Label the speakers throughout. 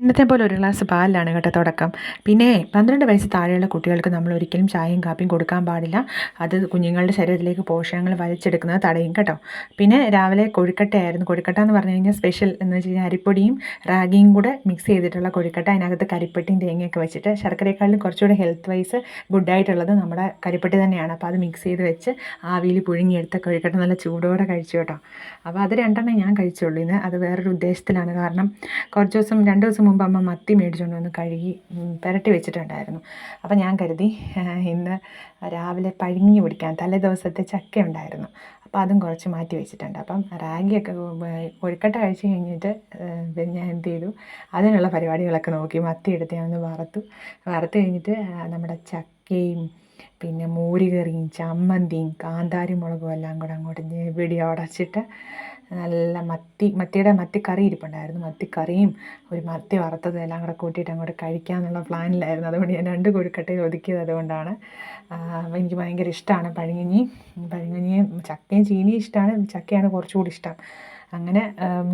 Speaker 1: ഇന്നത്തെ പോലെ ഒരു ഗ്ലാസ് പാലിലാണ് കേട്ടോ തുടക്കം. പിന്നെ 12 വയസ്സ് താഴെയുള്ള കുട്ടികൾക്ക് നമ്മൾ ഒരിക്കലും ചായയും കാപ്പിയും കൊടുക്കാൻ പാടില്ല. അത് കുഞ്ഞുങ്ങളുടെ ശരീരത്തിലേക്ക് പോഷകങ്ങൾ വലിച്ചെടുക്കുന്നത് തടയും കേട്ടോ. പിന്നെ രാവിലെ കൊഴുക്കട്ടയായിരുന്നു. കൊഴുക്കട്ട എന്ന് പറഞ്ഞു കഴിഞ്ഞാൽ സ്പെഷ്യൽ എന്ന് വെച്ച് കഴിഞ്ഞാൽ അരിപ്പൊടിയും റാഗിയും കൂടെ മിക്സ് ചെയ്തിട്ടുള്ള കൊഴുക്കട്ട. അതിനകത്ത് കരിപ്പട്ടിയും തേങ്ങയൊക്കെ വെച്ചിട്ട് ശർക്കരയെക്കാളും കുറച്ചുകൂടി ഹെൽത്ത് വൈസ് ഗുഡായിട്ടുള്ളത് നമ്മുടെ കരിപ്പട്ടി തന്നെയാണ്. അപ്പോൾ അത് മിക്സ് ചെയ്ത് വെച്ച് ആവിയിൽ പുഴുങ്ങിയെടുത്ത കൊഴുക്കട്ട നല്ല ചൂടോടെ കഴിച്ചു കേട്ടോ. അപ്പോൾ അത് 2 ഞാൻ കഴിച്ചുള്ളൂ ഇന്ന്. അത് വേറൊരു ഉദ്ദേശത്തിലാണ്. കാരണം കുറച്ച് ദിവസം 2 ദിവസം മുമ്പ് അമ്മ മത്തി മേടിച്ചുകൊണ്ട് വന്ന് കഴുകി പുരട്ടി വെച്ചിട്ടുണ്ടായിരുന്നു. അപ്പം ഞാൻ കരുതി ഇന്ന് രാവിലെ പഴുങ്ങി കുടിക്കാൻ. തലേ ദിവസത്തെ ചക്ക ഉണ്ടായിരുന്നു, അപ്പോൾ അതും കുറച്ച് മാറ്റി വെച്ചിട്ടുണ്ട്. അപ്പം റാഗിയൊക്കെ കൊഴുക്കട്ട കഴിച്ച് കഴിഞ്ഞിട്ട് ഞാൻ എന്ത് ചെയ്തു, അതിനുള്ള പരിപാടികളൊക്കെ നോക്കി. മത്തി എടുത്ത് ഞാൻ ഒന്ന് വറുത്ത് കഴിഞ്ഞിട്ട് നമ്മുടെ ചക്കയും പിന്നെ മോരുകറിയും ചമ്മന്തിയും കാന്താരി മുളകും എല്ലാം കൂടെ അങ്ങോട്ട് ഞെവിടി ഉടച്ചിട്ട് നല്ല മത്തിക്കറി ഇരിപ്പുണ്ടായിരുന്നു. മത്തിക്കറിയും ഒരു മത്തി വറുത്തതും എല്ലാം കൂടെ കൂട്ടിയിട്ട് അങ്ങോട്ട് കഴിക്കാമെന്നുള്ള പ്ലാനിലായിരുന്നു. അതുകൊണ്ട് ഞാൻ 2 കൊഴുക്കട്ടയിൽ ഒതുക്കിയത് അതുകൊണ്ടാണ്. എനിക്ക് ഭയങ്കര ഇഷ്ടമാണ് പഴങ്കഞ്ഞിയും ചക്കയും ചീനിയും ഇഷ്ടമാണ്. ചക്കയാണ് കുറച്ചുകൂടി ഇഷ്ടം. അങ്ങനെ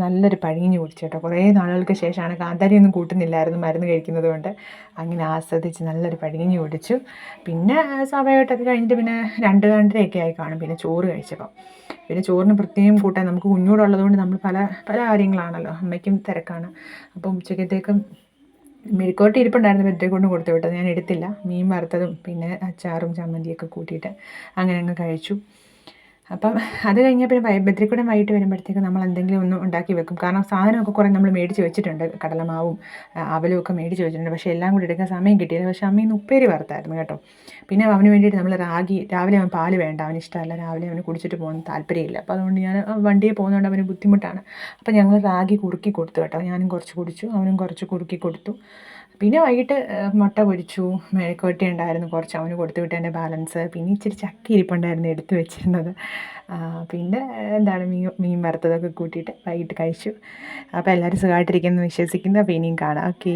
Speaker 1: നല്ലൊരു പഴങ്കഞ്ഞി കുടിച്ചു കേട്ടോ. കുറേ നാളുകൾക്ക് ശേഷമാണ്. കാന്താരിയൊന്നും കൂട്ടുന്നില്ലായിരുന്നു മരുന്ന് കഴിക്കുന്നത് കൊണ്ട്. അങ്ങനെ ആസ്വദിച്ച് നല്ലൊരു പഴങ്കഞ്ഞി കുടിച്ചു. പിന്നെ സ്വാഭാവികമായിട്ടൊക്കെ കഴിഞ്ഞിട്ട് പിന്നെ 2-2:30 ആയി കാണും പിന്നെ ചോറ് കഴിച്ചപ്പോൾ. പിന്നെ ചോറിന് പ്രത്യേകം കൂട്ടാൻ നമുക്ക് കുഞ്ഞൂടുള്ളത് കൊണ്ട് നമ്മൾ പല കാര്യങ്ങളാണല്ലോ. അമ്മയ്ക്കും തിരക്കാണ്. അപ്പം ഉച്ചക്കത്തേക്കും മെഴുക്കുവരട്ടി ഇരിപ്പുണ്ടായിരുന്നു, ബെറ്ററെ കൊണ്ട് കൊടുത്തു വിട്ടത്. ഞാൻ എടുത്തില്ല. മീൻ വറുത്തതും പിന്നെ അച്ചാറും ചമ്മന്തിയൊക്കെ കൂട്ടിയിട്ട് അങ്ങനെ അങ്ങ് കഴിച്ചു. അപ്പം അത് കഴിഞ്ഞാൽ പിന്നെ ബദ്രിക്കൂടം വൈകിട്ട് വരുമ്പോഴത്തേക്ക് നമ്മൾ എന്തെങ്കിലും ഒന്ന് ഉണ്ടാക്കി വെക്കും. കാരണം സാധനമൊക്കെ കുറേ നമ്മൾ മേടിച്ച് വെച്ചിട്ടുണ്ട്. കടലമാവും അവലും ഒക്കെ മേടിച്ച് വെച്ചിട്ടുണ്ട്. പക്ഷേ എല്ലാം കൂടി എടുക്കാൻ സമയം കിട്ടിയില്ല. പക്ഷേ അമ്മ ഇന്ന് ഉപ്പേരി വറുത്തായിരുന്നു കേട്ടോ. പിന്നെ അവന് വേണ്ടിയിട്ട് നമ്മൾ രാവിലെ അവൻ പാല് വേണ്ട, അവന് ഇഷ്ടമല്ല. രാവിലെ അവന് കുടിച്ചിട്ട് പോകുന്ന താല്പര്യമില്ല. അപ്പോൾ അതുകൊണ്ട് ഞാൻ വണ്ടിയിൽ പോകുന്നതുകൊണ്ട് അവന് ബുദ്ധിമുട്ടാണ്. അപ്പോൾ ഞങ്ങൾ റാഗി കുറുക്കി കൊടുത്തു കേട്ടോ. ഞാനും കുറച്ച് കുടിച്ചു, അവനും കുറച്ച് കുറുക്കി കൊടുത്തു. പിന്നെ വൈകിട്ട് മുട്ട പൊരിച്ചു, മെഴുക്കുവരട്ടി ഉണ്ടായിരുന്നു കുറച്ച്, അവന് കൊടുത്തു വിട്ടതിൻ്റെ ബാലൻസ്. പിന്നെ ഇച്ചിരി ചക്ക ഇരിപ്പുണ്ടായിരുന്നു എടുത്തു വെച്ചിരുന്നത്. പിന്നെ എന്താണ് മീൻ വറുത്തതൊക്കെ കൂട്ടിയിട്ട് വൈകിട്ട് കഴിച്ചു. അപ്പോൾ എല്ലാവരും സുഖമായിട്ടിരിക്കുന്നു വിശ്വസിക്കുന്നു. അപ്പോൾ ഇനിയും കാണാം. ഓക്കേ.